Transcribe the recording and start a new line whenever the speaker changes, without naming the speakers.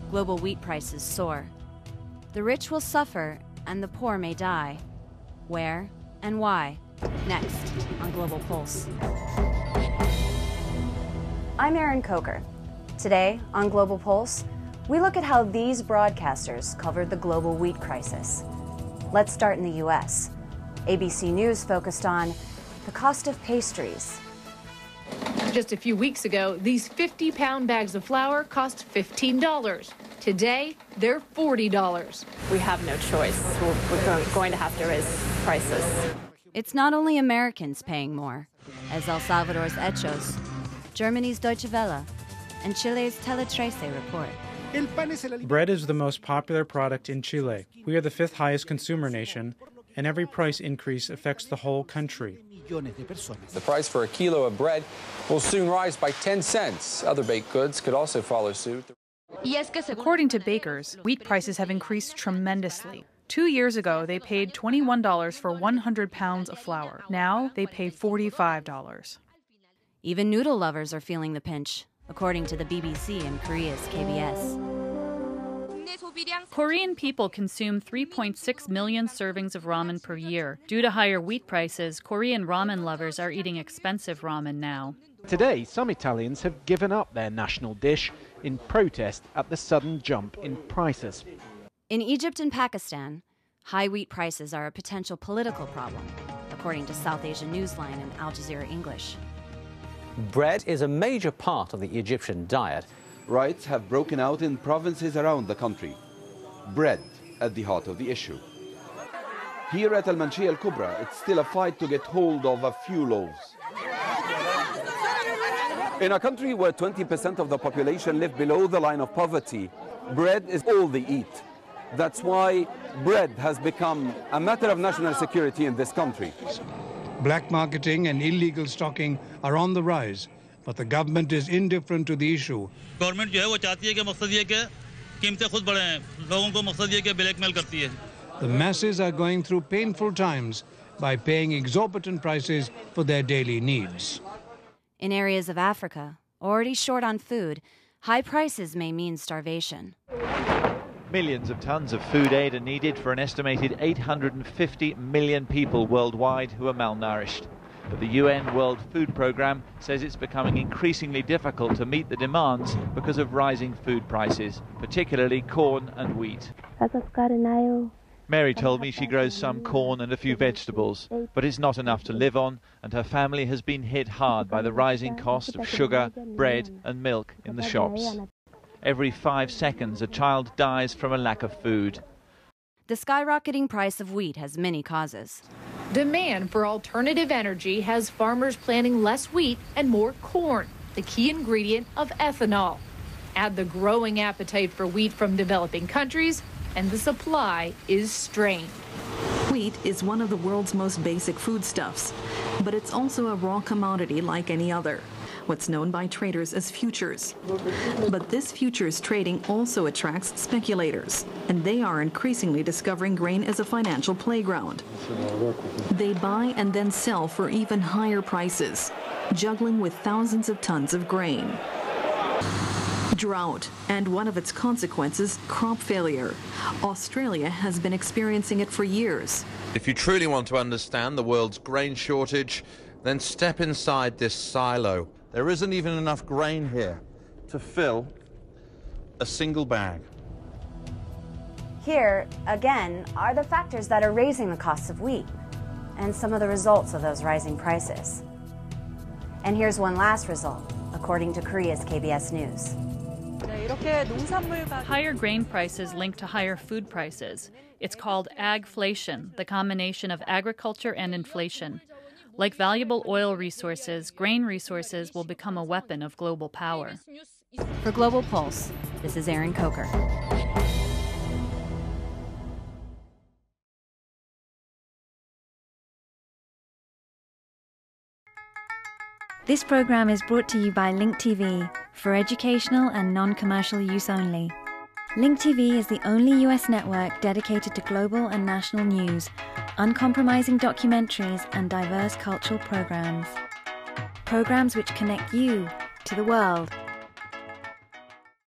global wheat prices soar. The rich will suffer and the poor may die. Where and why? Next on Global Pulse. I'm Erin Coker. Today on Global Pulse, we look at how these broadcasters covered the global wheat crisis. Let's start in the U.S. ABC News focused on the cost of pastries.
Just a few weeks ago, these 50-pound bags of flour cost $15. Today, they're $40.
We have no choice. We're going to have to raise prices.
It's not only Americans paying more, as El Salvador's Hechos, Germany's Deutsche Welle, and Chile's Teletrece report.
Bread is the most popular product in Chile. We are the 5th highest consumer nation, and every price increase affects the whole country.
The price for a kilo of bread will soon rise by 10 cents. Other baked goods could also follow suit.
According to bakers, wheat prices have increased tremendously. 2 years ago, they paid $21 for 100 pounds of flour. Now, they pay $45.
Even noodle lovers are feeling the pinch, according to the BBC and Korea's KBS.
Korean people consume 3.6 million servings of ramen per year. Due to higher wheat prices, Korean ramen lovers are eating expensive ramen now.
Today, some Italians have given up their national dish in protest at the sudden jump in prices.
In Egypt and Pakistan, high wheat prices are a potential political problem, according to South Asian Newsline and Al Jazeera English.
Bread is a major part of the Egyptian diet.
Riots have broken out in provinces around the country. Bread at the heart of the issue. Here at Al-Manshia Al-Kubra, it's still a fight to get hold of a few loaves. In a country where 20% of the population live below the line of poverty, bread is all they eat. That's why bread has become a matter of national security in this country.
Black marketing and illegal stocking are on the rise, but the government is indifferent to the issue.
Government the
masses are going through painful times by paying exorbitant prices for their daily needs.
In areas of Africa, already short on food, high prices may mean starvation.
Millions of tons of food aid are needed for an estimated 850 million people worldwide who are malnourished. But the UN World Food Programme says it's becoming increasingly difficult to meet the demands because of rising food prices, particularly corn and wheat. Mary told me she grows some corn and a few vegetables, but it's not enough to live on, and her family has been hit hard by the rising cost of sugar, bread and milk in the shops. Every 5 seconds, a child dies from a lack of food.
The skyrocketing price of wheat has many causes.
Demand for alternative energy has farmers planting less wheat and more corn, the key ingredient of ethanol. Add the growing appetite for wheat from developing countries, and the supply is strained.
Wheat is one of the world's most basic foodstuffs, but it's also a raw commodity like any other, what's known by traders as futures. But this futures trading also attracts speculators, and they are increasingly discovering grain as a financial playground. They buy and then sell for even higher prices, juggling with thousands of tons of grain. Drought, and one of its consequences, crop failure. Australia has been experiencing it for years.
If you truly want to understand the world's grain shortage, then step inside this silo. There isn't even enough grain here to fill a single bag.
Here, again, are the factors that are raising the costs of wheat and some of the results of those rising prices. And here's one last result, according to Korea's KBS News.
Higher grain prices link to higher food prices. It's called agflation, the combination of agriculture and inflation. Like valuable oil resources, grain resources will become a weapon of global power.
For Global Pulse, this is Erin Coker.
This program is brought to you by Link TV for educational and non-commercial use only. Link TV is the only US network dedicated to global and national news, uncompromising documentaries and diverse cultural programs. Programs which connect you to the world.